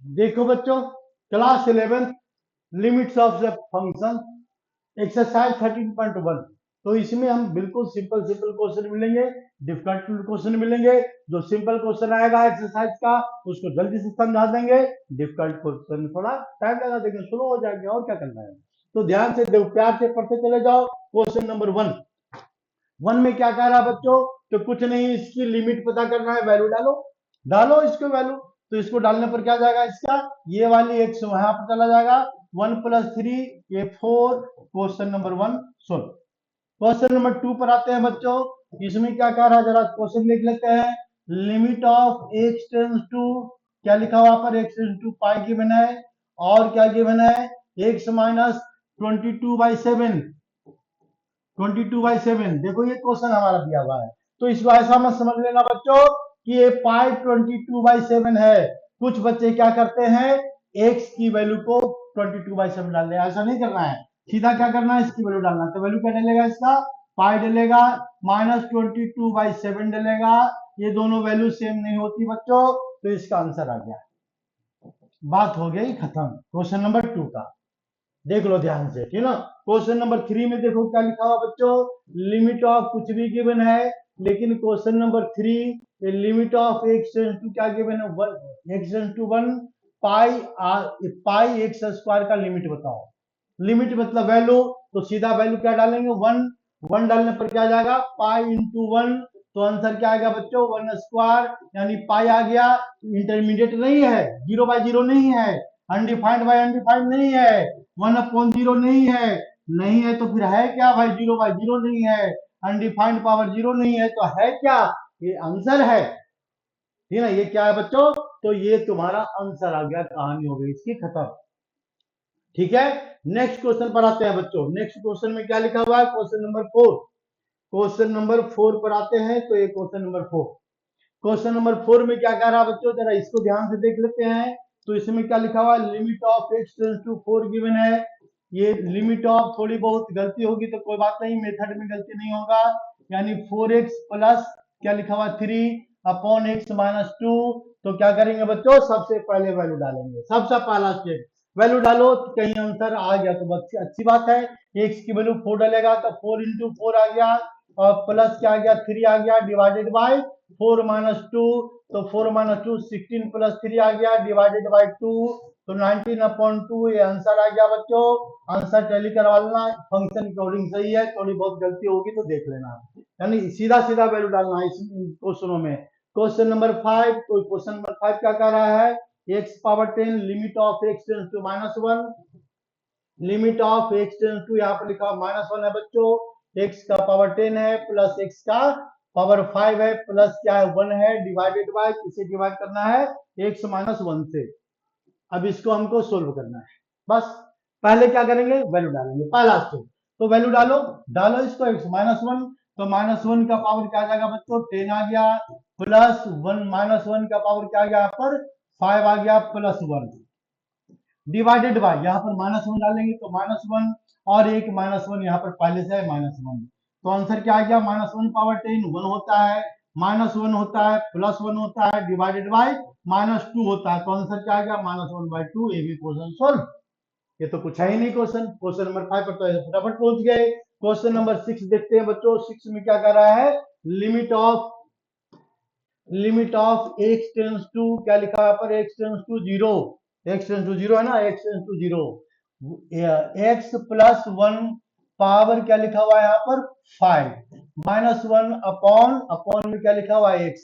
देखो बच्चों, class 11 limits of the function exercise 13.1। तो इसमें हम बिल्कुल सिंपल सिंपल क्वेश्चन मिलेंगे, डिफिकल्ट क्वेश्चन मिलेंगे। जो सिंपल क्वेश्चन आएगा एक्सरसाइज का उसको जल्दी से समझा देंगे, डिफिकल्ट क्वेश्चन थोड़ा टाइम लगा देंगे, स्लो हो जाएंगे, और क्या करना है। तो ध्यान से देखो, प्यार से पढ़ते चले जाओ। क्वेश्चन नंबर 1 में क्या कह रहा है बच्चों? तो कुछ नहीं, इसकी लिमिट पता करना है, वैल्यू डालो। डालो इसको वैल्यू। तो इसको डालने पर क्या जाएगा इसका, ये वाली एक्स वहां पर चला जाएगा, 1 + 3 ये 4। क्वेश्चन नंबर 1 सुन। क्वेश्चन नंबर 2 पर आते हैं बच्चों। इसमें क्या कह रहा है, जरा क्वेश्चन देख लेते हैं। Limit of x tends to, क्या लिखा हुआ पर, x tends to pi given है, और क्या गिवन है, एक्स माइनस 22/7। 22/7, देखो ये क्वेश्चन हमारा दिया हुआ है। तो इसको ऐसा मत समझ लेना बच्चों कि ये पाई 22/7 है। कुछ बच्चे क्या करते हैं, एक्स की वैल्यू को 22/7 डाल रहे हैं, ऐसा नहीं करना है। सीधा क्या करना है, इसकी वैल्यू डालना है। तो वैल्यू क्या डलेगा इसका, पाई डलेगा, -22/7 डलेगा। ये दोनों वैल्यू सेम नहीं होती बच्चों, तो इसका आंसर आ गया। बात हो गई खत्म क्वेश्चन नंबर 2 का। देख लो ध्यान से, ठीक ना। क्वेश्चन नंबर 3 में देखो क्या लिखा हुआ बच्चों। लिमिट ऑफ कुछ भी गिवन है, लेकिन question number 3 limit of x tends to क्या गिवन है, 1 x tends to 1 pi pi x square का लिमिट बताओ। लिमिट मतलब वैल्यू, तो सीधा वैल्यू क्या डालेंगे, 1। 1 डालने पर क्या जाएगा, पाई इंटू 1। तो आंसर क्या आएगा बच्चों, 1 स्क्वायर, यानी पाई आ गया। इंटरमीडिएट नहीं है, 0/0 नहीं है, अनडिफाइंड बाय अनडिफाइंड नहीं है, 1/0 नहीं है। नहीं है तो फिर है क्या भाई, 0/0 नहीं है, अनडिफाइंड पावर 0 नहीं है, तो है क्या, ये आंसर है। ठीक है ना, ये क्या है बच्चों, तो ये तुम्हारा आंसर आ गया, कहानी हो गई इसकी खत्म। ठीक है, नेक्स्ट क्वेश्चन पर आते हैं बच्चों। नेक्स्ट क्वेश्चन में क्या लिखा हुआ है, क्वेश्चन नंबर 4। क्वेश्चन नंबर 4 पर आते हैं। तो ये क्वेश्चन नंबर 4, क्वेश्चन नंबर 4 में क्या कह रहा है बच्चों, जरा इसको ध्यान से देख लेते हैं। तो इसमें क्या लिखा हुआ है, limit of x tends to 4 given है। ये लिमिट ऑफ, थोड़ी बहुत गलती होगी तो कोई बात नहीं, मेथड में गलती नहीं होगा। यानी 4x प्लस क्या लिखा हुआ 3/x-2। तो क्या करेंगे बच्चों, सबसे पहले वैल्यू डालेंगे, सबसे पहला स्टेप वैल्यू डालो। तो कहीं आंसर आ गया तो अच्छी बात है। एक्स की वैल्यू 4 डालेगा तो 4 × 4 आ गया, और प्लस क्या आ गया, 3 आ गया, डिवाइडेड बाय 4 - 2। तो 4 - 2 16 + 3 आ गया, डिवाइडेड बाय 2। तो 19/2 ये आंसर आ गया बच्चों। आंसर टैली करवा लेना, फंक्शन कोडिंग सही है, थोड़ी बहुत गलती होगी तो देख लेना। यानी सीधा सीधा वैल्यू डालना है इस क्वेश्चनों में। क्वेश्चन नंबर 5, तो क्वेश्चन नंबर 5 क्या कह रहा है, x⁻10 limit of x tends to -1। Limit of x tends to, यहाँ पर लिखा -1 है बच्चों, x का पावर 10 है, प्लस x का पावर 5 है, प्लस क्या है 1 है, डिवाइडेड बाय, इसे डिवाइड करना है x - 1 से। अब इसको हमको सोल्व करना है, बस। पहले क्या करेंगे, वैल्यू डालेंगे, पहला स्टेप। तो वैल्यू डालो, डालो इसको x-1। तो -1 का पावर क्या आ जाएगा बच्चों, 10 आ गया, प्लस 1 -1 का पावर क्या आ गया यहाँ पर, 5 आ गया, प्लस 1, डिवाइडेड बाय, यहाँ पर -1 डालेंगे तो -1, और एक -1 यहाँ पर पहले से है -1। तो आंसर क्या आ गया, -1/10 1 होता है, -1 होता है, +1 होता है, डिवाइडेड बाय -2 होता है। तो आंसर क्या आ गया, -1/2। ये भी क्वेश्चन सोल्व। ये तो कुछ है ही नहीं क्वेश्चन। क्वेश्चन नंबर 5 पर तो फटाफट पहुंच गए। क्वेश्चन नंबर 6 देखते हैं बच्चों। 6 में क्या कर रहा है, limit of x tends to, क्या लिखा है पर, x tends to 0। X tends to 0 है ना, x tends to 0, x plus 1 power क्या लिखा हुआ है यहाँ पर 5 -1 अपॉन में क्या लिखा हुआ है x।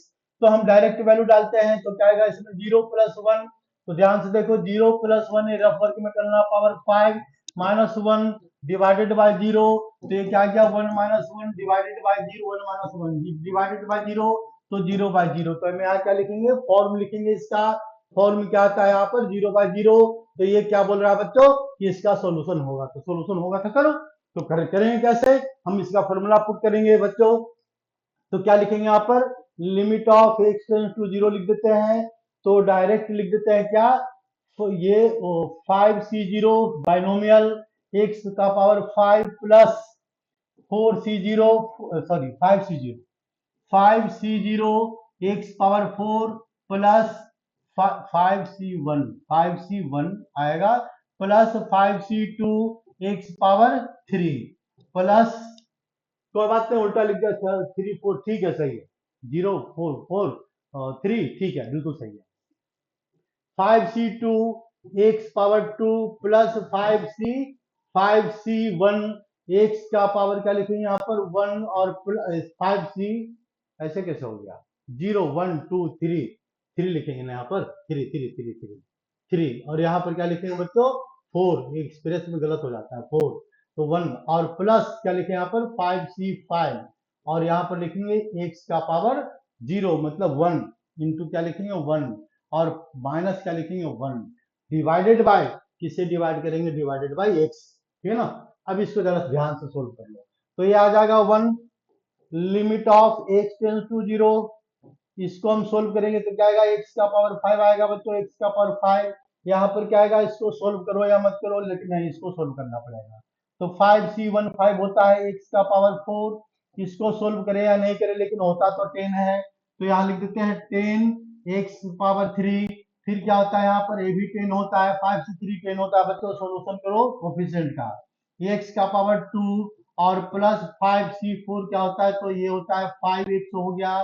तो हम डायरेक्ट वैल्यू डालते हैं, तो क्या आएगा इसमें 0 + 1। तो ध्यान से देखो, 0 + 1 रफ वर्क में करना, पावर 5 -1 डिवाइडेड बाय 0। तो ये क्या गया, 1 - 1 डिवाइडेड बाय 0, 1 - 1 डिवाइडेड बाय 0। तो 0/0। तो हम यहाँ क्या लिखेंगे, फॉर्म लिखेंगे इसका। फॉर्म क्या आता है यहाँ पर, 0/0। तो ये क्या बोल रहा है बच्चों कि इसका सॉल्यूशन होगा। तो सॉल्यूशन होगा तो करो। तो करेंगे कैसे, हम इसका फॉर्मूला पुट करेंगे बच्चों। तो क्या लिखेंगे यहाँ पर, limit of x tends to 0 लिख देते हैं। तो डायरेक्ट लिख देते हैं क्या, तो ये 5c0 बाइनोमियल, एक्स का power 5 plus 4c0, sorry 5c0 x power 4 plus 5c1 आएगा plus 5c2 x power 3 plus, कोई बात नहीं, उल्टा लिख दिया 3 4, ठीक है, सही है, 0 4 4 3, ठीक है, बिल्कुल सही है। 5c2 x power 2 plus 5c1 x का पावर क्या लिखेंगे यहाँ पर 1 और 5c, ऐसे कैसे हो गया, 0 1 2 3 3 लिखेंगे ना यहाँ पर, 3 3 3 3 3, और यहाँ पर क्या लिखेंगे बच्चों 4, एक्सप्रेस में गलत हो जाता है 4, तो 1 और प्लस क्या लिखे यहाँ पर 5c5, और यहाँ पर लिखेंगे x का पावर 0 मतलब 1 इंटू क्या लिखेंगे 1, और माइनस क्या लिखेंगे 1, डिवाइडेड बाय, किससे डिवाइड करेंगे, डिवाइडेड बाय x, ठीक है ना। अब इसको जरा ध्यान से सोल्व कर लो, तो ये आ जाएगा 1, limit of x tends to 0, इसको हम सोल्व करेंगे तो क्या आएगा x का पावर 5 आएगा बच्चों, x का पावर 5, यहाँ पर क्या आएगा, इसको सोल्व करो या मत करो, लेकिन नहीं, इसको सोल्व करना पड़ेगा, तो 5c1 5 होता है x का पावर 4, इसको सोल्व करें या नहीं करें, लेकिन होता तो 10 है, तो यहाँ लिख देते हैं 10 x पावर 3, फिर क्या होता है यहाँ पर ये भी 10 होता है, 5 से 3 10 होता है बच्चों, सोल्यूशन करो कोफिशिएंट का, x का पावर 2 और प्लस 5c4 क्या होता है, तो ये होता है 5x हो गया,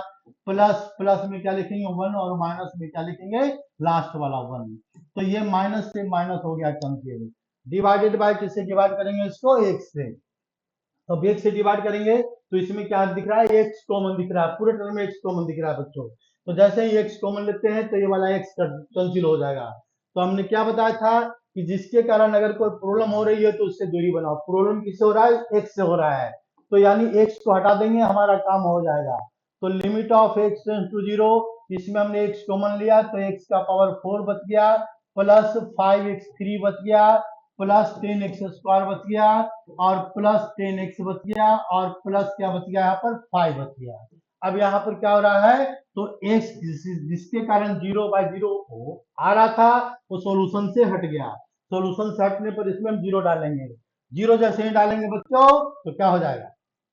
प्लस प्लस में क्या लिखेंगे 1 और माइनस में क्या लिखेंगे लास्ट वाला 1, तो ये माइनस से माइनस हो गया कैंसिल, डिवाइडेड बाय किससे डिवाइड करेंगे इसको x से, तो अब x से डिवाइड करेंगे तो इसमें क्या दिख रहा है x कॉमन दिख रहा है, पूरे टर्म में x कॉमन दिख रहा है बच्चों, तो जैसे ही x कॉमन लेते हैं तो ये वाला x कैंसिल हो जाएगा, तो हमने क्या बताया था कि जिसके कारण अगर कोई प्रॉब्लम हो रही है तो उससे दूरी बनाओ, प्रॉब्लम किससे हो रहा है, x से हो रहा है, तो यानी x को हटा देंगे हमारा काम हो जाएगा, तो limit of x tends to 0, इसमें हमने x कॉमन लिया तो x का पावर 4 बच गया, प्लस 5x3 बच गया, प्लस 10x² बच गया, और प्लस 10x बच गया, और प्लस क्या बच गया यहाँ पर 5 बच गया। अब यहाँ पर क्या हो रहा है, तो x जिसके कारण 0/0 आ रहा था वो सॉल्यूशन से हट गया, सॉल्यूशन से हटने पर इसमें हम 0 डालेंगे, 0 जैसे ही डालेंगे बच्चों तो क्या हो जाएगा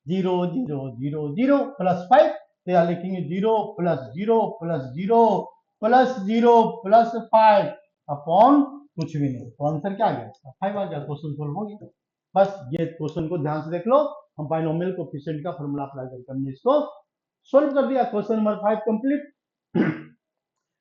0 0 0 0 प्लस 5, तो यहाँ लिखेंगे 0 plus 0 plus 0 plus 0 plus 5 upon कुछ भी नहीं, तो आंसर क्या आ गया 5 आ गया, क्वेश्चन सोल्व हो गया। बस ये क्वेश्चन को ध्यान से देख लो, हम बाइनोमियल कोएफिशिएंट का फॉर्मूला अप्लाई करके हमने इसको सोल्व कर दिया, question number 5 complete.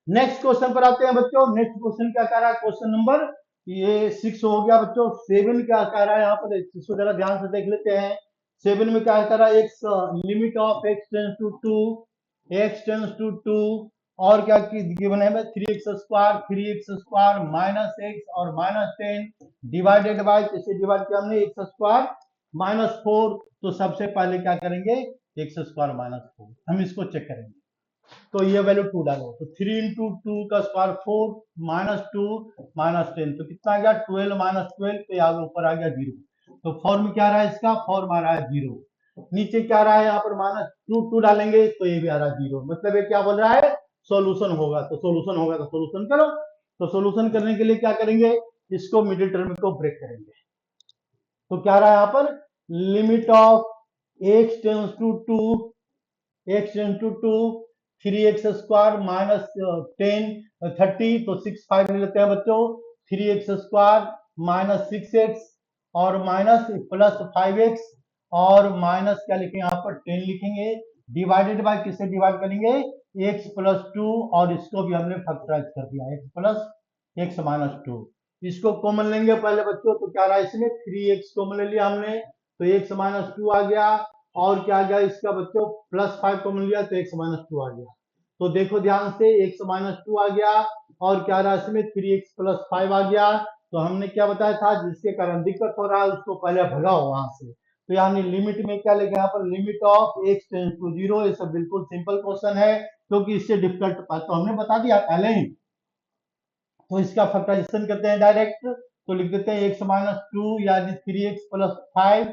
Next question पर आते हैं बच्चों, नेक्स्ट क्वेश्चन क्या कह रहा है, क्वेश्चन नंबर ये 6 हो गया बच्चों, 7 क्या कह रहा है यहाँ पर, इसको जरा ध्यान से देख लेते हैं, 7 में क्या कह रहा है, x limit of x tends to 2, x tends to 2, और क्या गिवन है 3x² माइनस x और माइनस 10 डिवाइडेड बाय, किससे डिवाइड किया हमने x² माइनस 4, तो सबसे पहले क्या करेंगे x² माइनस 4, हम इसको चेक करेंगे, तो ये वैल्यू 2 डालो, तो 3 इंटू 2 का स्क्वायर 4 माइनस 2 माइनस 10, तो कितना आ गया 12 माइनस 12, तो यहाँ ऊपर आ गया 0, तो फॉर्म क्या रहा है इसका, फॉर्म आ रहा है 0, नीचे क्या रहा है यहाँ पर माइनस 2 डालेंगे तो ये भी आ रहा है 0, मतलब ये क्या बोल रहा है सॉल्यूशन होगा, तो सॉल्यूशन होगा तो सॉल्यूशन करो, तो सॉल्यूशन करने के लिए क्या करेंगे, इसको मिडिल टर्म को ब्रेक करेंगे, तो क्या रहा है यहाँ पर limit of x tends to 2, x tends to 2 3x² minus 10 30, तो 6 5 ले लेते हैं बच्चों, 3x² माइनस 6x और माइनस प्लस 5x और माइनस क्या लिखेंगे यहाँ पर 10 लिखेंगे, डिवाइडेड बाय किससे डिवाइड करेंगे x प्लस 2, और इसको भी हमने फैक्टराइज कर दिया x प्लस x माइनस 2, इसको कॉमन लेंगे पहले बच्चों, तो क्या रहा है इसमें 3x कॉमन ले लिया हमने, तो x माइनस 2 आ गया, और क्या आ गया इसका बच्चों प्लस 5 कॉमन लिया तो x माइनस 2 आ गया, तो देखो ध्यान से x माइनस 2 आ गया, और क्या रहा इसमें 3x प्लस 5 आ गया, तो हमने क्या बताया था जिसके कारण दिक्कत हो रहा है उसको पहले भगाओ वहां से, तो यानी लिमिट में क्या लेंगे यहाँ पर limit of x tends to 0, ये सब बिल्कुल सिंपल क्वेश्चन है क्योंकि इससे डिफिकल्ट तो हमने बता दिया पहले ही, तो इसका फैक्टराइजेशन करते हैं डायरेक्ट, तो लिख देते हैं x माइनस 2 यानी 3x प्लस 5,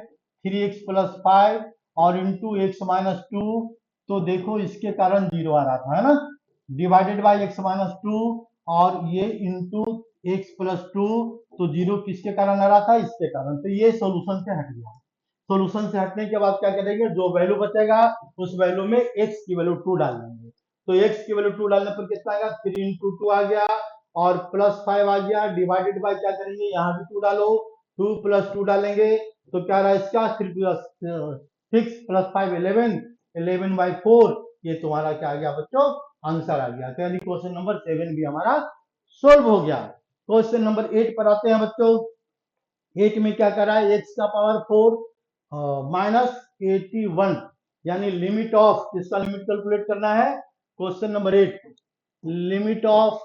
3x प्लस 5 और इंटू x माइनस 2, तो देखो इसके कारण 0 आ रहा था है ना, डिवाइडेड बाय x माइनस 2 और ये इंटू x प्लस 2, तो 0 किसके कारण आ रहा था इसके कारण, तो ये सॉल्यूशन से हट गया, सॉल्यूशन से हटने के बाद क्या करेंगे जो वैल्यू बचेगा उस वैल्यू में x की वैल्यू 2 डाल देंगे, तो x की वैल्यू 2 डालने पर कितना आएगा, 3 इंटू 2 आ गया, और प्लस 5 आ गया, डिवाइडेड बाय क्या करेंगे, यहाँ भी 2 डालो, 2 प्लस 2 डालेंगे तो क्या रहा इसका 3 प्लस 6 प्लस 5 11, 11 बाई 4, ये तुम्हारा क्या आ गया बच्चों, आंसर आ गया। तो यानी क्वेश्चन नंबर 7 भी हमारा सोल्व हो गया। क्वेश्चन नंबर 8 पर आते हैं बच्चों। 8 में क्या कर रहा है, x का पावर 4 माइनस 81, यानी लिमिट ऑफ, किसका लिमिट कैलकुलेट करना है, question number 8, limit of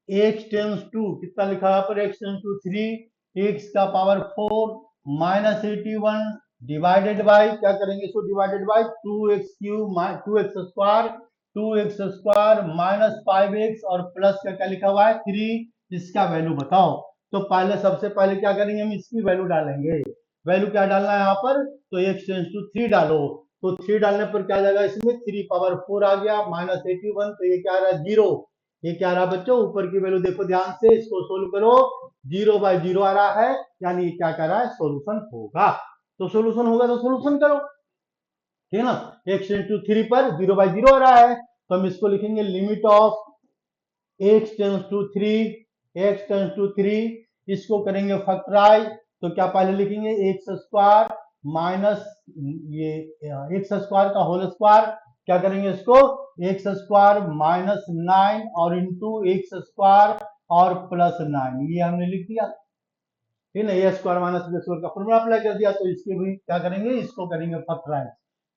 x tends to, कितना लिखा है पर x टेंस टू 3, x का पावर 4 माइनस 81 डिवाइडेड बाय, क्या करेंगे इसको, divided by 2x cube 2x square, 2x square minus 5x और प्लस का क्या लिखा हुआ है 3, इसका वैल्यू बताओ। तो पहले सबसे पहले क्या करेंगे, हम इसकी वैल्यू डालेंगे। वैल्यू क्या डालना है यहाँ पर, तो x टेंस टू 3 डालो, तो 3 डालने पर क्या जाएगा इसमें, 3 पावर 4 आ गया माइनस 81, तो ये क्या आ रहा है 0, ये क्या आ रहा है बच्चों, ऊपर की वैल्यू देखो ध्यान से, इसको सोल्व करो, 0 बाय 0 आ रहा है, यानी ये क्या कर रहा है, सोल्यूशन होगा। तो सोल्यूशन होगा तो सोल्यूशन करो, ठीक है ना। x इंटू 3 पर 0 बाय 0 आ रहा है, तो हम इसको लिखेंगे limit of x tends to 3, x tends to 3, इसको करेंगे फैक्टराइज, तो क्या पहले लिखेंगे x स्क्वायर माइनस ये x स्क्वायर का होल स्क्वायर, क्या करेंगे इसको, x स्क्वायर माइनस 9 और इंटू x स्क्वायर और प्लस 9, ये हमने लिख दिया, ठीक है ना, a square minus b square का फॉर्मूला अप्लाई कर दिया। तो इसके भी क्या करेंगे, इसको करेंगे फैक्टराइज,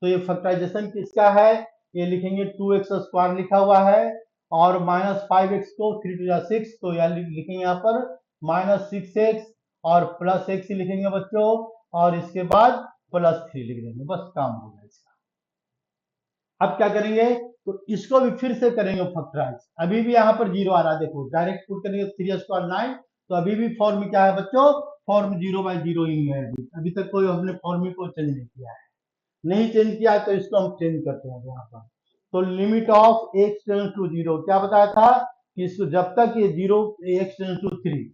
तो ये फैक्टराइजेशन किसका है, ये लिखेंगे 2x स्क्वायर लिखा हुआ है, और माइनस 5x को 3 टू 6, तो यहाँ लिखेंगे यहाँ पर माइनस 6x और प्लस x ही लिखेंगे बच्चों, और इसके बाद प्लस 3 लिख देंगे, बस काम हो गया इसका। अब क्या करेंगे, तो इसको भी फिर से करेंगे फैक्टराइज, अभी भी यहाँ पर 0 आ रहा है, देखो डायरेक्ट पुट करेंगे 3 स्क्वायर 9, तो अभी भी फॉर्म क्या है बच्चों, फॉर्म 0 बाय 0 ही है, अभी तक कोई हमने फॉर्म को चेंज नहीं किया है, नहीं चेंज किया तो इसको हम चेंज करते हैं यहाँ पर। तो limit of x tends to 0, क्या बताया था कि इसको जब तक ये 0 x टेंस टू 3,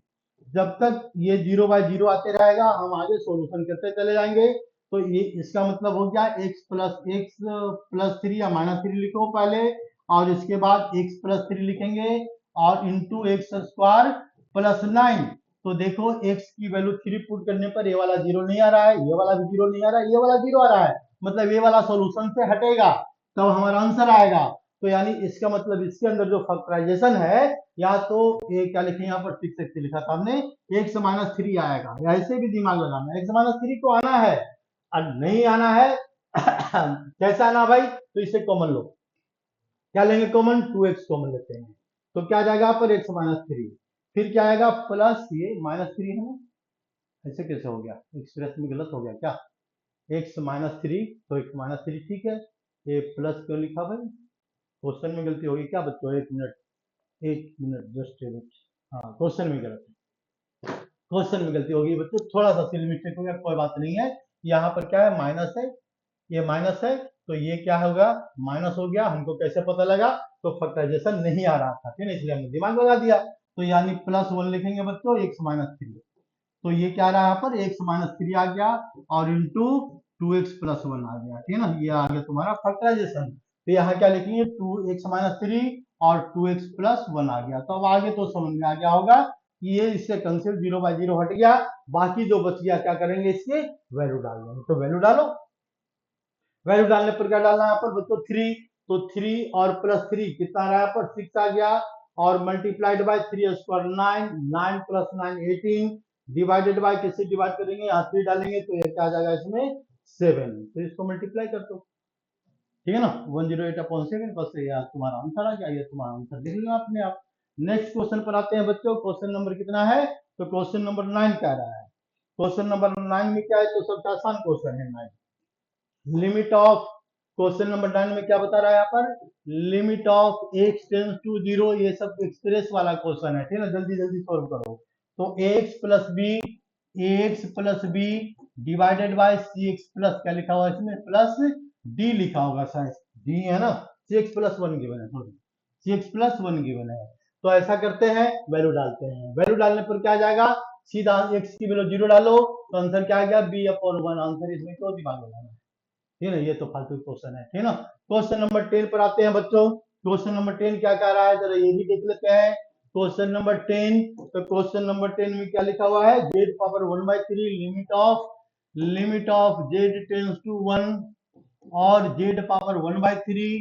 जब तक ये 0 बाय 0 आते रहेगा हम आगे सॉल्यूशन करते चले जाएंगे। तो ये इसका मतलब हो गया x प्लस 3 या माइनस 3 लिखो पहले, और इसके बाद x प्लस 3 लिखेंगे, और इंटू एक्स स्क्वायर प्लस 9, तो देखो x की वैल्यू 3 पुट करने पर ये वाला 0 नहीं आ रहा है, ये वाला भी 0 नहीं आ रहा है, ये वाला 0 आ रहा है, मतलब ये वाला सॉल्यूशन से हटेगा तब तो हमारा आंसर आएगा। तो यानी इसका मतलब इसके अंदर जो फैक्टराइजेशन है, या तो ये क्या लिखे यहाँ पर 6x लिखा था हमने, x माइनस 3 आएगा, ऐसे भी दिमाग लगाना, x माइनस 3 को आना है, और नहीं आना है कैसा आना भाई, तो इसे कॉमन लो, क्या लेंगे कॉमन, 2x कॉमन लेते हैं, तो क्या जाएगा पर x माइनस 3, फिर क्या आएगा प्लस ये माइनस 3 है ना, ऐसे कैसे हो गया, एक्सप्रेस में गलत हो गया क्या, x माइनस 3, तो x माइनस 3 ठीक है, ये प्लस क्यों लिखा भाई, क्वेश्चन में गलती होगी क्या बच्चों, एक मिनट जस्ट एक मिनट, हाँ क्वेश्चन में गलत है, क्वेश्चन में गलती होगी बच्चों, थोड़ा सा सिल मिस्टेक हो गया, कोई बात नहीं है। यहाँ पर क्या है, माइनस है, ये माइनस है, तो ये क्या होगा, माइनस हो गया, हमको कैसे पता लगा, तो फैक्टराइजेशन नहीं आ रहा था, ठीक है, इसलिए हमने दिमाग लगा दिया, तो यानी प्लस 1 लिखेंगे बच्चों x माइनस 3, तो ये क्या रहा यहाँ पर x माइनस 3 आ गया, और इंटू 2x प्लस 1 आ गया, ठीक है ना, ये आ गया तुम्हारा फैक्टराइजेशन। तो यहाँ क्या लिखेंगे 2x माइनस 3 और 2x प्लस 1 आ गया, तो अब आगे तो समझ में आ गया होगा कि ये इससे कैंसिल, 0 बाय 0 हट गया, बाकी जो बच गया क्या करेंगे, इसके वैल्यू डाल देंगे, तो वैल्यू डालो, वैल्यू डालने पर क्या डालना है यहाँ पर बच्चों 3, तो 3 और प्लस 3 कितना आ रहा है यहाँ पर 6 आ गया, और multiplied by 3 square 9, 9 plus 9 18, divided by किससे डिवाइड करेंगे, यहाँ 3 डालेंगे तो ये क्या आ जाएगा इसमें 7, तो इसको मल्टीप्लाई कर दो, ठीक है ना, 108/7, बस ये तुम्हारा आंसर आ गया, ये तुम्हारा आंसर लिख लिया आपने आप। नेक्स्ट क्वेश्चन पर आते हैं बच्चों, क्वेश्चन नंबर कितना है, तो क्वेश्चन नंबर 9 कह रहा है, क्वेश्चन नंबर 9 में क्या है, तो सबसे आसान क्वेश्चन है 9, लिमिट ऑफ, क्वेश्चन नंबर 9 में क्या बता रहा है यहाँ पर, limit of x tends to 0, ये सब एक्सप्रेस वाला क्वेश्चन है, ठीक है ना, जल्दी जल्दी सॉल्व करो। तो ax plus b divided by c x plus, क्या लिखा हुआ है इसमें, प्लस डी लिखा होगा शायद, डी है ना, सी एक्स प्लस 1 गिवन है, sorry c x plus 1 given है, तो ऐसा करते हैं, वैल्यू डालते हैं, वैल्यू डालने पर क्या आ जाएगा, सीधा x की वैल्यू 0 डालो, तो आंसर क्या आ गया b/1, आंसर इसमें क्यों दिमाग लगाना, ठीक है ना, ये तो फालतू क्वेश्चन है, ठीक है ना। क्वेश्चन नंबर 10 पर आते हैं बच्चों, क्वेश्चन नंबर 10 क्या कह रहा है, जरा ये भी देख लेते हैं। क्वेश्चन नंबर 10, तो क्वेश्चन नंबर 10 में क्या लिखा हुआ है, z power 1/3 limit of z tends to 1 और z power 1/3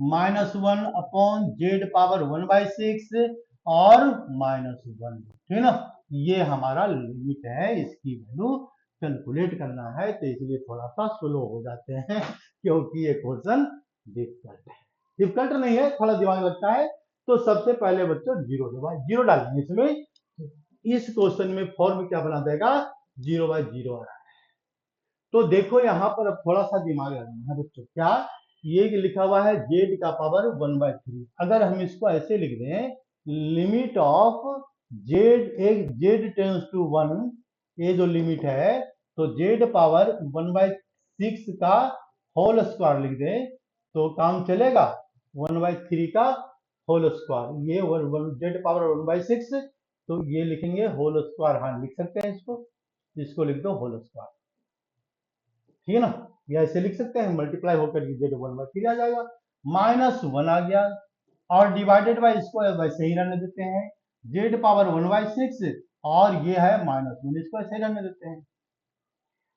-1 upon z power 1/6 और -1, ठीक है ना। ये हमारा लिमिट है, इसकी वैल्यू कैलकुलेट करना है, तो इसलिए थोड़ा सा स्लो हो जाते हैं क्योंकि ये क्वेश्चन डिफिकल्ट है। डिफिकल्ट नहीं है, थोड़ा दिमाग लगता है। तो सबसे पहले बच्चों जीरो डालेंगे इसमें। इस क्वेश्चन में फॉर्म क्या बना देगा, 0/0 आ रहा है। तो देखो यहाँ पर अब थोड़ा सा दिमाग लगाना है बच्चों। क्या, ये लिखा हुआ है z का पावर 1/3, अगर हम इसको ऐसे लिख दें, लिमिट ऑफ z, एक z टेंस टू 1, ये जो लिमिट है, तो z पावर 1/6 का होल स्क्वायर लिख दें तो काम चलेगा। 1/3 का होल स्क्वायर, ये z पावर 1/6, तो ये लिखेंगे होल स्क्वायर, हाँ लिख सकते हैं इसको लिख दो होल स्क्वायर, ठीक है ना। या ऐसे लिख सकते हैं, मल्टीप्लाई होकर z 1/3 आ जाएगा, -1 आ गया, और डिवाइडेड बाय इसको वैसे ही रहने देते हैं, z पावर 1/6 और ये है -1, इसको ऐसे ही रहने देते हैं।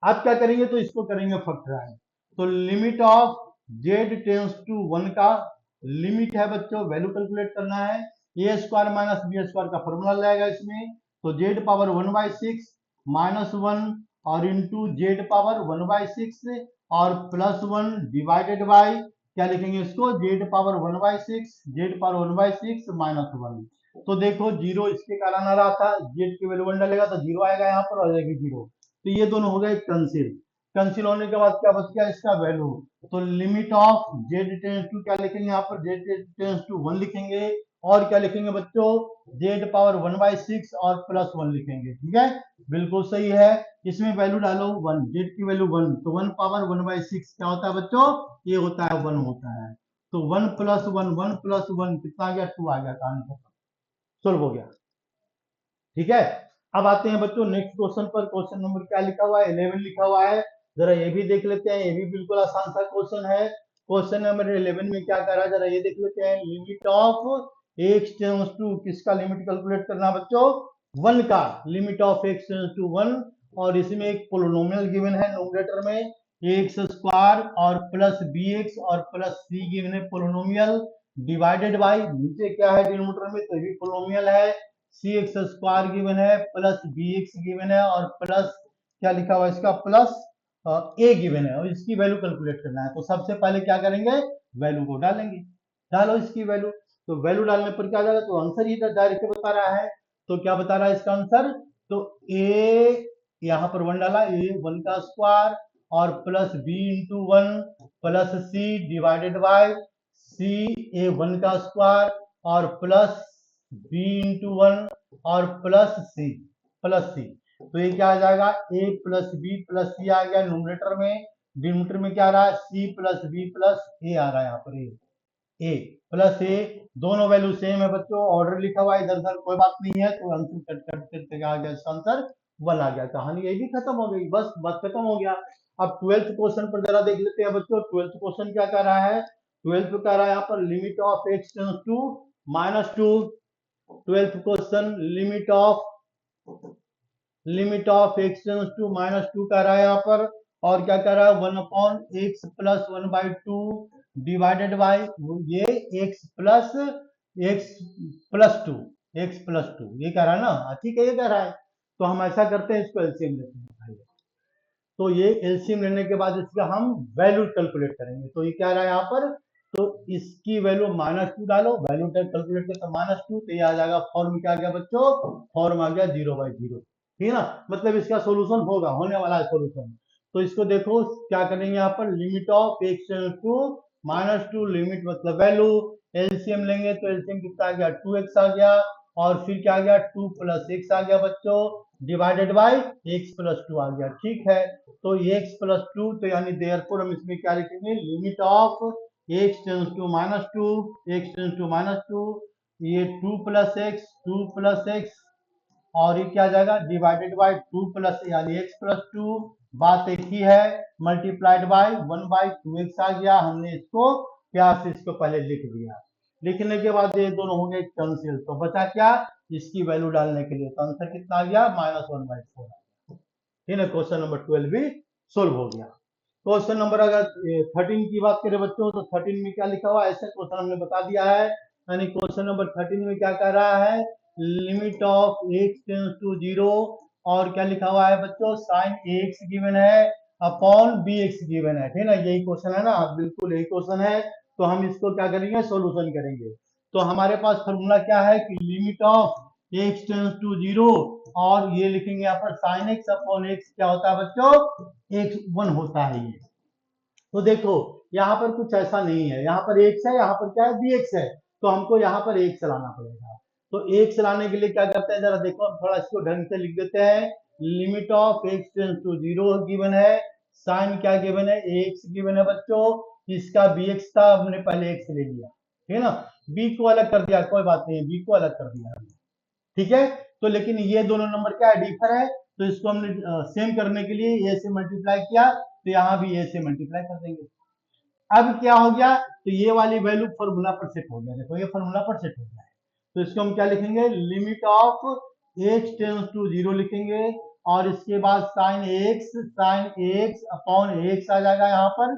आप क्या करेंगे, तो इसको करेंगे फैक्टराइज, तो limit of z tends to 1 का लिमिट है बच्चों, वैल्यू कैलकुलेट करना है, a square minus b square का फॉर्मूला लगेगा इसमें, तो z पावर 1/6 -1 और इंटू z पावर 1/6 और +1 डिवाइडेड बाय, क्या लिखेंगे इसको, z पावर 1/6, z पावर 1/6 -1। तो देखो जीरो इसके कारण आ रहा था, z की वैल्यू 1 डालेगा तो जीरो आएगा यहाँ पर, आ जाएगी जीरो, तो ये दोनों हो गए कैंसिल। कैंसिल होने के बाद क्या बच गया इसका वैल्यू, तो limit of z tends to, क्या लिखेंगे यहाँ पर, z टेंस टू 1 लिखेंगे, और क्या लिखेंगे बच्चों, z पावर 1/6 और +1 लिखेंगे, ठीक है, बिल्कुल सही है। इसमें वैल्यू डालो 1, z की वैल्यू 1, तो 1 पावर 1/6 क्या होता है बच्चों, ये होता है 1 होता है, तो 1 + 1, 1 + 1 कितना आ गया, 2 आ गया, आंसर सोल्व हो गया, ठीक है। अब आते हैं बच्चों नेक्स्ट क्वेश्चन पर। क्वेश्चन नंबर क्या लिखा हुआ है, 11 लिखा हुआ है, जरा ये भी देख लेते हैं, ये भी बिल्कुल आसान सा क्वेश्चन है। क्वेश्चन नंबर 11 में क्या कर रहा है, जरा ये देख लेते हैं, limit of x tends to, किसका लिमिट कैलकुलेट करना बच्चों, 1 का, limit of x tends to 1, और इसमें एक पोलिनोमियल गिवन है नोमिनेटर में, एक्स स्क्वायर और प्लस bx और प्लस c गिवन है पोलिनोमियल, डिवाइडेड बाय, नीचे क्या है डिनोमिनेटर में, तो ये पोलिनोमियल है, सी एक्स स्क्वायर गिवन है प्लस बी एक्स गिवन है और प्लस, क्या लिखा हुआ है इसका, प्लस ए गिवन है, और इसकी वैल्यू कैलकुलेट करना है। तो सबसे पहले क्या करेंगे, वैल्यू को डालेंगे, डालो इसकी वैल्यू, तो वैल्यू डालने पर क्या जाएगा, तो आंसर ही डायरेक्ट बता रहा है, तो क्या बता रहा है इसका आंसर, तो ए, यहाँ पर 1 डाला, ए 1 का स्क्वायर और plus B into 1 plus C divided by C, A 1 का स्क्वायर और प्लस बी इंटू 1 और प्लस सी, तो ये क्या आ जाएगा, ए प्लस बी प्लस सी आ गया न्यूमरेटर में, डिनोमिनेटर में क्या आ रहा है, सी प्लस बी प्लस ए आ रहा है, यहाँ पर ए प्लस ए, दोनों वैल्यू सेम है बच्चों, ऑर्डर लिखा हुआ है इधर उधर कोई बात नहीं है, तो आंसर कट कट करके आ गया, इसका आंसर 1 आ गया, कहानी ये भी खत्म हो गई, बस बस खत्म हो गया। अब 12th क्वेश्चन पर जरा देख लेते हैं बच्चों। 12th क्वेश्चन क्या कर रहा है, 12th कह रहा है यहाँ पर limit of x tends to -2, 12th question limit of x tends to -2 कर रहा है यहाँ पर, और क्या कर रहा है, 1/x प्लस 1/2 डिवाइडेड बाय, ये x प्लस 2, ये कह रहा है ना, ठीक है, ये कह रहा है, तो हम ऐसा करते हैं, इसको एलसीएम लेते हैं, तो ये एलसीएम लेने के बाद इसका हम वैल्यू कैलकुलेट करेंगे, तो ये क्या रहा है यहाँ पर, तो इसकी वैल्यू -2 डालो, वैल्यू कैलकुलेट करते -2, तो ये आ जाएगा, फॉर्म क्या आ गया बच्चों, फॉर्म आ गया 0/0, ठीक है ना, मतलब इसका सोल्यूशन होगा, होने वाला है सोल्यूशन। तो इसको देखो क्या करेंगे यहाँ पर, limit of x to -2, limit मतलब वैल्यू, एलसीएम लेंगे तो एलसीएम कितना आ गया, 2x आ गया, और फिर क्या आ गया, 2 + x आ गया बच्चों, डिवाइडेड बाय x + 2 आ गया, ठीक है। तो x + 2, तो यानी देयरफॉर हम इसमें क्या लिखेंगे, limit of x tends to -2, ये 2 + x, और ये क्या आ जाएगा, डिवाइडेड बाय 2 + यानी x + 2, बात एक ही है, मल्टीप्लाइड बाय 1/2x आ गया, हमने इसको प्यार से इसको पहले लिख दिया। लिखने के बाद ये दोनों हो गए कैंसिल, तो बचा क्या, इसकी वैल्यू डालने के लिए, तो आंसर कितना आ गया, -1/4। ठीक है, क्वेश्चन नंबर 12 भी सोल्व हो गया। क्वेश्चन नंबर अगर 13 की बात करें बच्चों, तो 13 में क्या लिखा हुआ है, ऐसे क्वेश्चन हमने बता दिया है। यानी क्वेश्चन नंबर 13 में क्या कह रहा है, limit of x tends to 0, और क्या लिखा हुआ है बच्चों, साइन x गिवन है अपॉन bx गिवन है। ठीक है ना, यही क्वेश्चन है ना, बिल्कुल यही क्वेश्चन है। तो हम इसको क्या करेंगे, सोल्यूशन करेंगे। तो हमारे पास फॉर्मूला क्या है कि limit of x tends to 0, और ये लिखेंगे यहाँ पर साइन x अपॉन x, क्या होता है बच्चों, x 1 होता है ये। तो देखो यहाँ पर कुछ ऐसा नहीं है, यहाँ पर x है, यहाँ पर क्या है, bx है, तो हमको यहाँ पर x लाना पड़ेगा। तो x लाने के लिए क्या करते हैं, जरा देखो, हम थोड़ा इसको ढंग से लिख देते हैं। Limit of x tends to 0 given है, साइन क्या गिवन है, x गिवन है बच्चों, इसका bx था, हमने पहले x ले लिया, ठीक है ना, b को अलग कर दिया, कोई बात नहीं, b को अलग कर दिया, ठीक है। तो लेकिन ये दोनों नंबर क्या है, डिफर है, तो इसको हमने सेम करने के लिए a से मल्टीप्लाई किया, तो यहाँ भी a से मल्टीप्लाई कर देंगे। अब क्या हो गया, तो ये वाली वैल्यू फॉर्मूला पर सेट हो गया, देखो ये फॉर्मूला पर सेट हो गया है। तो इसको हम क्या लिखेंगे, limit of x tends to 0 लिखेंगे, और इसके बाद साइन x अपॉन x आ जाएगा यहाँ पर,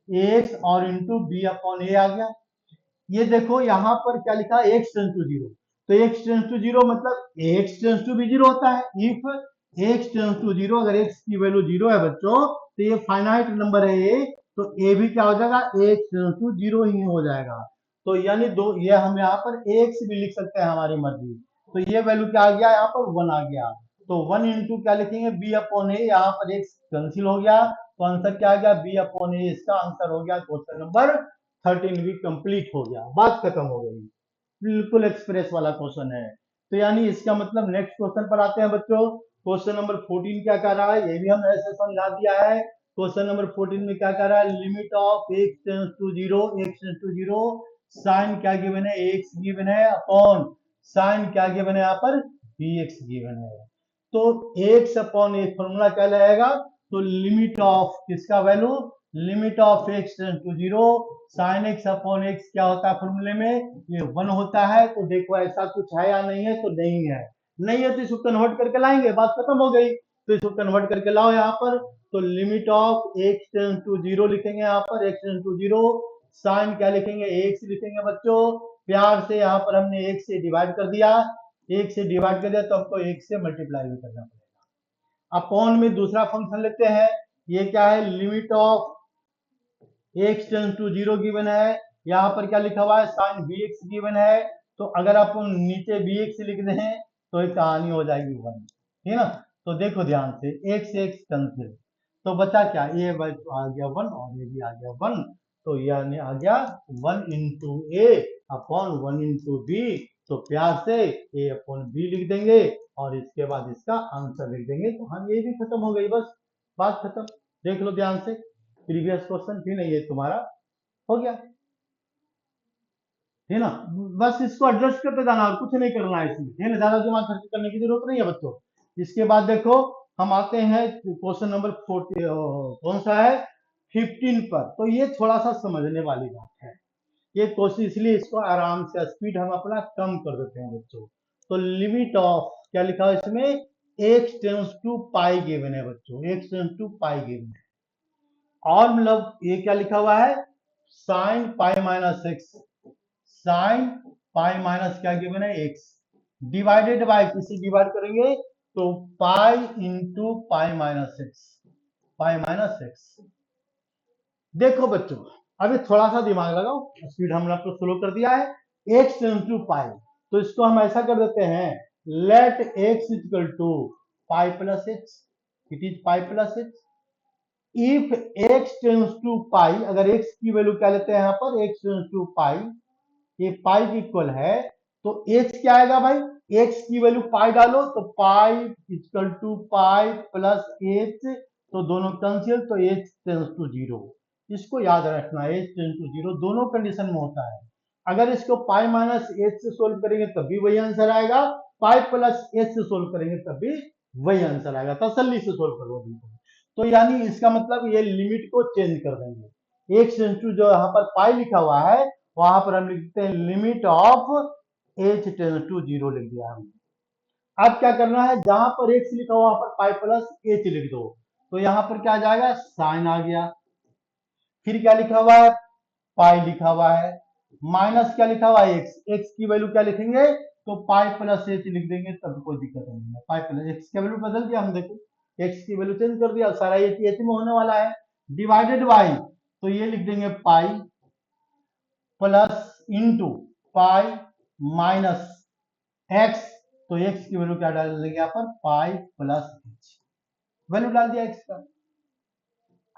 x और इंटू b अपॉन a आ गया। ये देखो यहाँ पर क्या लिखा है, x टेंड्स टू 0, तो x टेंड्स टू 0 मतलब x टेंड्स टू भी 0 होता है। इफ x टेंड्स टू 0, अगर x की वैल्यू 0 है बच्चों, तो ये फाइनाइट नंबर है ये, तो a भी क्या हो जाएगा, x टेंड्स टू 0 ही हो जाएगा। तो यानी दो, ये हम यहाँ पर x भी लिख सकते हैं हमारी मर्जी। तो ये वैल्यू क्या आ गया, यहाँ पर 1 आ गया, तो 1 इंटू क्या लिखेंगे, b अपॉन a, यहाँ पर x कैंसिल हो गया, तो आंसर क्या आ गया, b अपॉन a, इसका आंसर हो गया क्वेश्चन नंबर 13 भी कंप्लीट हो गया, बात खत्म हो गई, बिल्कुल एक्सप्रेस वाला क्वेश्चन है। तो यानी इसका मतलब नेक्स्ट क्वेश्चन पर आते हैं बच्चों। क्वेश्चन नंबर 14 क्या कर रहा है, ये भी हमने ऐसे समझा दिया है। क्वेश्चन नंबर 14 में क्या कर रहा है, limit of x tends to 0, sine क्या गिवन है, x गिवन है अपॉन साइन क्या गिवन है यहाँ पर, bx गिवन है। तो x अपॉन एक फॉर्मूला क्या लगाएगा, तो लिमिट ऑफ किसका value, limit of x tends to 0, sine x upon x क्या होता है फॉर्मूले में, ये 1 होता है। तो देखो ऐसा कुछ है या नहीं है, तो नहीं है, नहीं है तो इसको कन्वर्ट करके लाएंगे, बात खत्म हो गई। तो इसको कन्वर्ट करके लाओ यहाँ पर, तो limit of x tends to 0 लिखेंगे यहाँ पर, x टेंड्स टू 0, साइन क्या लिखेंगे, x लिखेंगे बच्चों, प्यार से यहाँ पर हमने x से डिवाइड कर दिया, एक से डिवाइड कर दिया, तो हमको एक से मल्टीप्लाई भी करना पड़ेगा। अपॉन में दूसरा फंक्शन लेते हैं, ये क्या है, limit of x tends to 0 given है, यहाँ पर क्या लिखा हुआ है, साइन bx गिवन है। तो अगर आप नीचे bx लिख दें तो एक कहानी हो जाएगी 1, ठीक है ना। तो देखो ध्यान से, x कैंसिल, तो बचा क्या, ये आ गया 1 और ये भी आ गया 1, तो यानी आ गया 1 इंटू ए अपॉन 1 इंटू बी। तो प्यार से a अपॉन बी लिख देंगे, और इसके बाद इसका आंसर लिख देंगे, तो हम ये भी खत्म हो गई, बस बात खत्म। देख लो ध्यान से, प्रीवियस क्वेश्चन भी नहीं, ये तुम्हारा हो गया, है ना। बस इसको एडजस्ट करते जाना और कुछ नहीं करना है इसमें, है ना, ज्यादा दिमाग खर्च करने की जरूरत नहीं है बच्चों। इसके बाद देखो हम आते हैं क्वेश्चन नंबर 40, कौन सा है, 15 पर। तो ये थोड़ा सा समझने वाली बात है, ये क्वेश्चन, इसलिए इसको आराम से स्पीड हम अपना कम कर देते हैं बच्चों। तो लिमिट ऑफ क्या लिखा है इसमें, x tends to pi given है बच्चों, x tends to pi given है, और मतलब ये क्या लिखा हुआ है, sine pi minus x, sine pi minus क्या गिवन है, एक्स, डिवाइडेड बाय, किसी डिवाइड करेंगे तो pi into pi minus x, pi minus x. देखो बच्चों, अभी थोड़ा सा दिमाग लगाओ, स्पीड हमने आपको स्लो कर दिया है, x इंटू पाई, तो इसको हम ऐसा कर देते हैं, let x equal to pi plus x, it is pi plus x. If x tends to pi, अगर x की वैल्यू क्या लेते हैं यहाँ पर, x टेंड्स टू पाई, ये पाई की इक्वल है, तो x क्या आएगा भाई, x की वैल्यू पाई डालो, तो pi equal to pi plus h, तो दोनों कैंसिल, तो h टेंड्स टू 0। इसको याद रखना, h टेंड्स टू 0 दोनों कंडीशन में होता है। अगर इसको पाई माइनस h से सोल्व करेंगे तब भी वही आंसर आएगा, पाई प्लस h से सोल्व करेंगे तब भी वही आंसर आएगा, तसल्ली से सोल्व करो बिल्कुल। तो यानी इसका मतलब ये लिमिट को चेंज कर देंगे, x टेंड्स टू जो यहाँ पर पाई लिखा हुआ है वहां पर हम लिखते हैं limit of h tends to 0 लिख दिया हमने। अब क्या करना है, जहां पर एक्स लिखा हुआ वहां पर पाई प्लस एच लिख दो, तो यहां पर क्या आ जाएगा, साइन आ गया। फिर क्या लिखा हुआ है, पाई लिखा हुआ है, माइनस क्या लिखा हुआ है, एक्स, एक्स की वैल्यू क्या लिखेंगे, तो पाई प्लस एच लिख देंगे, तब कोई दिक्कत नहीं है। पाई प्लस एक्स की वैल्यू बदल दिया हम, देखो एक्स की वैल्यू चेंज कर दिया, सारा एच एच में होने वाला है, डिवाइडेड बाई, तो ये लिख देंगे pi plus into pi minus x, तो एक्स की वैल्यू क्या डाल देंगे यहाँ पर, पाई प्लस एच, वैल्यू डाल दिया एक्स का।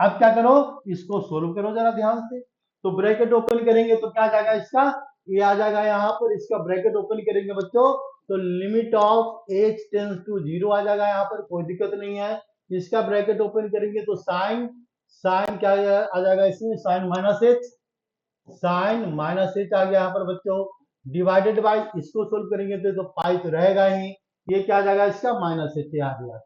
अब क्या करो, इसको सोल्व करो जरा ध्यान से। तो ब्रैकेट ओपन करेंगे तो क्या आ जाएगा इसका, ये आ जाएगा यहाँ पर, इसका ब्रैकेट ओपन करेंगे बच्चों तो limit of h tends to 0 आ जाएगा यहाँ पर, कोई दिक्कत नहीं है। इसका ब्रैकेट ओपन करेंगे तो साइन, साइन क्या आ जाएगा इसमें, sine minus h, sine minus h आ गया यहाँ पर बच्चों, डिवाइडेड बाई, इसको सोल्व करेंगे तो पाई तो रहेगा ही, ये क्या आ जाएगा इसका, माइनस एच आ गया।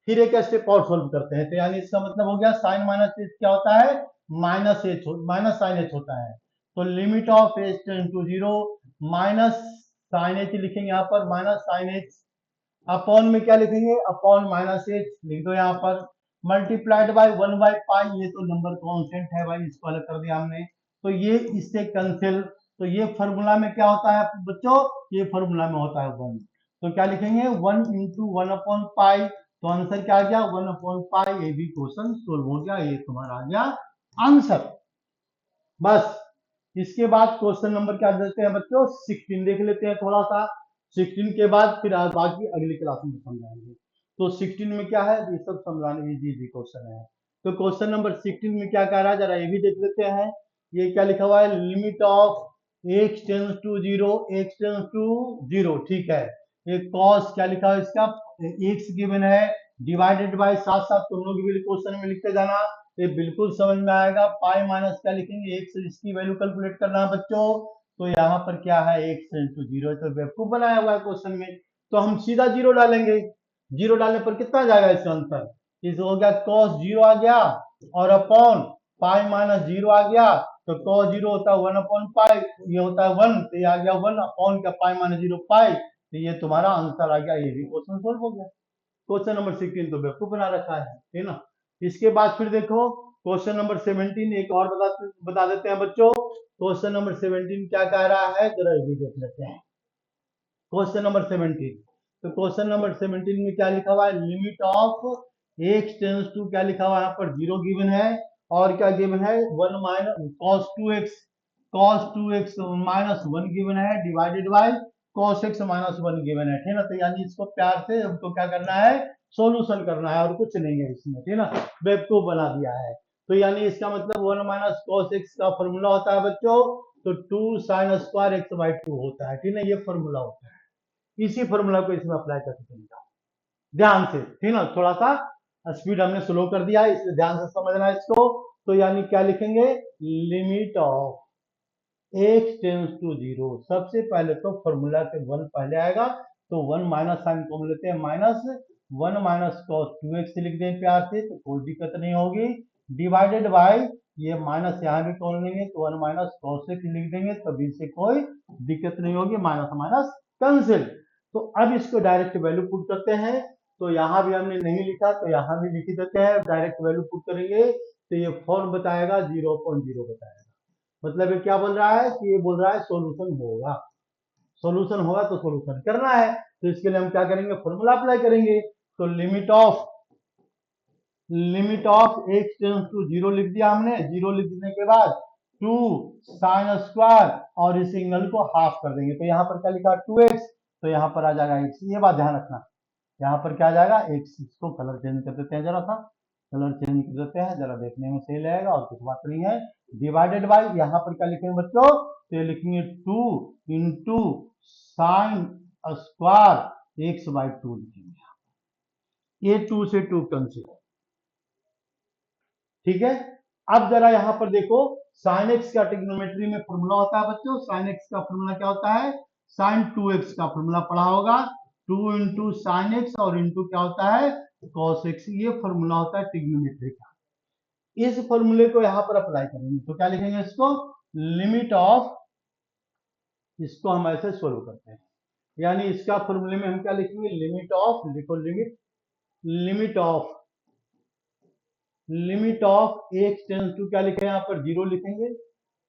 फिर एक स्टेप और सोल्व करते हैं, तो यानी इसका मतलब हो गया साइन माइनस एच क्या होता है, minus h, minus sine h होता है। तो limit of h tend to 0 minus sine h लिखेंगे यहाँ पर, माइनस साइन एच, अपॉन में क्या लिखेंगे, अपॉन माइनस एच लिख दो यहाँ पर, मल्टीप्लाइड बाय 1 बाय पाई, ये तो नंबर कांस्टेंट है भाई, इसको अलग कर दिया हमने, तो ये इससे कैंसिल, तो ये फॉर्मूला में क्या होता है बच्चों, ये फॉर्मूला में होता है 1, तो क्या लिखेंगे 1 इंटू 1 अपॉन पाई, तो आंसर क्या आ गया 1 अपॉन पाई, ये भी क्वेश्चन सोल्व हो गया, ये तुम्हारा आ गया आंसर। बस इसके बाद क्वेश्चन नंबर क्या देते हैं बच्चों, 16 देख लेते हैं थोड़ा सा, 16 के बाद फिर बाकी अगली क्लास में समझाएंगे। तो 16 में क्या है, ये सब समझाने इजी इजी क्वेश्चन है। तो क्वेश्चन नंबर 16 में क्या कह रहा है, जरा ये भी देख लेते हैं। ये क्या लिखा हुआ है, limit of x tends to 0, x tends to 0, ठीक है। ये कॉस क्या लिखा है इसका, एक्स गिवन है, डिवाइडेड बाय, साथ साथ तुम लोग भी क्वेश्चन में लिखते जाना, ये बिल्कुल समझ में आएगा। पाई माइनस क्या लिखेंगे, एक्स, इसकी वैल्यू कैलकुलेट करना है बच्चों, तो यहाँ पर क्या है, एक्स इंटू 0, तो बेवकूफ बनाया हुआ है क्वेश्चन में, तो हम सीधा 0 डालेंगे, 0 डालने पर कितना आ जाएगा इसका आंसर, इस हो गया cos 0 आ गया, और अपॉन पाई माइनस 0 आ गया, तो cos 0 होता है 1 अपॉन पाई, ये होता है 1, तो ये आ गया 1 अपॉन का पाई माइनस 0 पाई, तो ये तुम्हारा आंसर आ गया, ये भी क्वेश्चन सोल्व हो गया। क्वेश्चन नंबर 16 तो बेवकूफ बना रखा है, ठीक ना। इसके बाद फिर देखो क्वेश्चन नंबर 17, एक और बता देते हैं बच्चों, क्वेश्चन नंबर 17 क्या कह रहा है, जरा ये भी देख लेते हैं। क्वेश्चन नंबर 17, तो क्वेश्चन नंबर 17 में क्या लिखा हुआ है, limit of x tends to, क्या लिखा हुआ है यहाँ पर 0 गिवन है, और क्या गिवन है 1 minus cos 2x, cos 2x minus 1 given है, divided by cos x minus 1 given है, ठीक ना। तो यानी इसको प्यार से हमको क्या करना है, सॉल्यूशन करना है, और कुछ नहीं है इसमें, ठीक ना, बेवकूफ बना दिया है। तो यानी इसका मतलब 1 माइनस कॉस x का फॉर्मूला होता है बच्चों, तो 2 साइन स्क्वायर एक्स बाई 2 होता है, ठीक ना, ये फॉर्मूला होता है। इसी फॉर्मूला को इसमें अप्लाई करके समझाओ ध्यान से, ठीक ना, थोड़ा सा स्पीड हमने स्लो कर दिया है, इसलिए ध्यान से समझना है इसको। तो यानी क्या लिखेंगे, limit of x tends to 0, सबसे पहले तो फॉर्मूला के 1 पहले आएगा, तो 1 माइनस साइन को लेते हैं, माइनस 1 माइनस कॉस 2x लिख दें प्यार से, तो कोई दिक्कत नहीं होगी, डिवाइडेड बाय, ये माइनस यहाँ भी कौन लेंगे, तो 1 माइनस कॉस x लिख देंगे, तभी से कोई दिक्कत नहीं होगी, माइनस माइनस कैंसिल। तो अब इसको डायरेक्ट वैल्यू पुट करते हैं, तो यहाँ भी हमने नहीं लिखा, तो यहाँ भी लिख देते हैं, डायरेक्ट वैल्यू पुट करेंगे, तो ये फॉर्म बताएगा 0.0 बताएगा, मतलब ये क्या बोल रहा है कि ये बोल रहा है सोल्यूशन होगा, सोल्यूशन होगा तो सोल्यूशन करना है, तो इसके लिए हम क्या करेंगे, फॉर्मूला अप्लाई करेंगे। तो limit of x tends to 0 लिख दिया हमने, 0 लिख देने के बाद 2 साइन स्क्वायर, और इस एंगल को हाफ कर देंगे, तो यहाँ पर क्या लिखा 2x, तो यहाँ पर आ जाएगा x, ये बात ध्यान रखना, यहाँ पर क्या आ जाएगा x, इसको कलर चेंज कर देते हैं जरा सा, कलर चेंज कर देते हैं, जरा देखने में सही लगेगा, और कुछ बात नहीं है, डिवाइडेड बाय, यहाँ पर क्या लिखेंगे बच्चों, तो ये लिखेंगे 2 into sign square x by 2 लिखेंगे, ये 2 से 2 कैंसिल, ठीक है। अब जरा यहाँ पर देखो, साइन एक्स का ट्रिग्नोमेट्री में फॉर्मूला होता है बच्चों, साइन एक्स का फॉर्मूला क्या होता है, साइन 2x का फॉर्मूला पढ़ा होगा, 2 इंटू साइन एक्स, और इंटू क्या होता है कॉस एक्स, ये फॉर्मूला होता है ट्रिग्नोमेट्री का। इस फॉर्मूले को यहाँ पर अप्लाई करेंगे, तो क्या लिखेंगे इसको, लिमिट ऑफ, इसको हम ऐसे सोल्व करते हैं, यानी इसका फॉर्मूले में हम क्या लिखेंगे, लिमिट ऑफ, लिखो limit, limit of, limit of x tends to, क्या लिखे यहाँ पर, 0 लिखेंगे,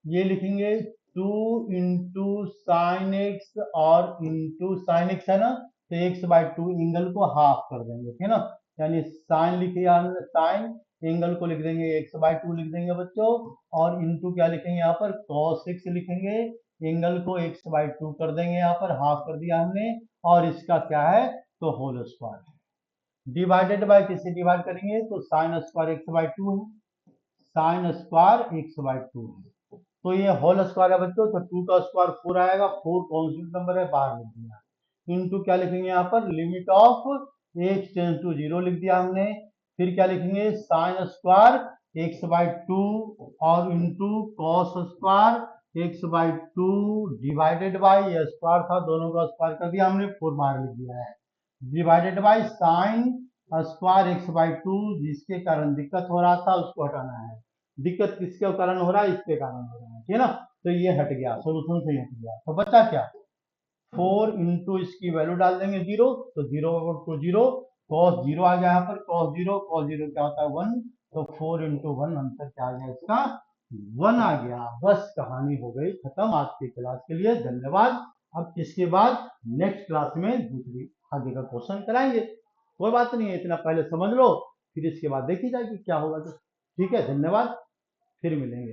ये लिखेंगे 2 इंटू साइन एक्स और इंटू साइन एक्स है ना, तो एक्स बाई टू, एंगल को हाफ कर देंगे, ठीक है ना, यानी साइन लिखे हमने, साइन, एंगल को लिख देंगे एक्स बाई टू लिख देंगे बच्चों, और इंटू क्या लिखेंगे यहाँ पर, कॉस एक्स लिखेंगे, एंगल को एक्स बाई टू कर देंगे, यहाँ पर हाफ कर दिया हमने, और इसका क्या है, तो होल स्क्वायर है। डिवाइडेड बाय किससे डिवाइड करेंगे, तो sine square x by two है, sine square x by two है, तो ये होल स्क्वायर है बच्चों, तो 2 का स्क्वायर 4 आएगा, 4 कॉन्स्टेंट नंबर है, बाहर लिख दिया, इनटू क्या लिखेंगे यहाँ पर, limit of x tends to 0 लिख दिया हमने, फिर क्या लिखेंगे, sine square x by two और into cos square x by two divided by, ये स्क्वायर था, दोनों का स्क्वायर कर दिया हमने, 4 बाहर लिख दिया है, divided by sine square x by to, जिसके कारण दिक्कत हो रहा था उसको हटाना है, दिक्कत किसके कारण हो रहा है, इसके कारण हो रहा है, ठीक है ना, तो ये हट गया, सोल्यूशन से हट गया, तो बचा क्या, 4 इंटू इसकी वैल्यू डाल देंगे 0, तो 0 टू 0, कॉस 0 आ गया यहाँ पर, कॉस 0 क्या होता है 1, तो 4 इंटू 1 आंसर क्या आ गया इसका, 1 आ गया। बस कहानी हो गई खत्म आज की क्लास के लिए, धन्यवाद। अब इसके बाद नेक्स्ट क्लास में दूसरी आगे का क्वेश्चन कराएंगे, कोई बात नहीं है, इतना पहले समझ लो, फिर इसके बाद देखी जाएगी क्या होगा, तो ठीक है, धन्यवाद, फिर मिलेंगे।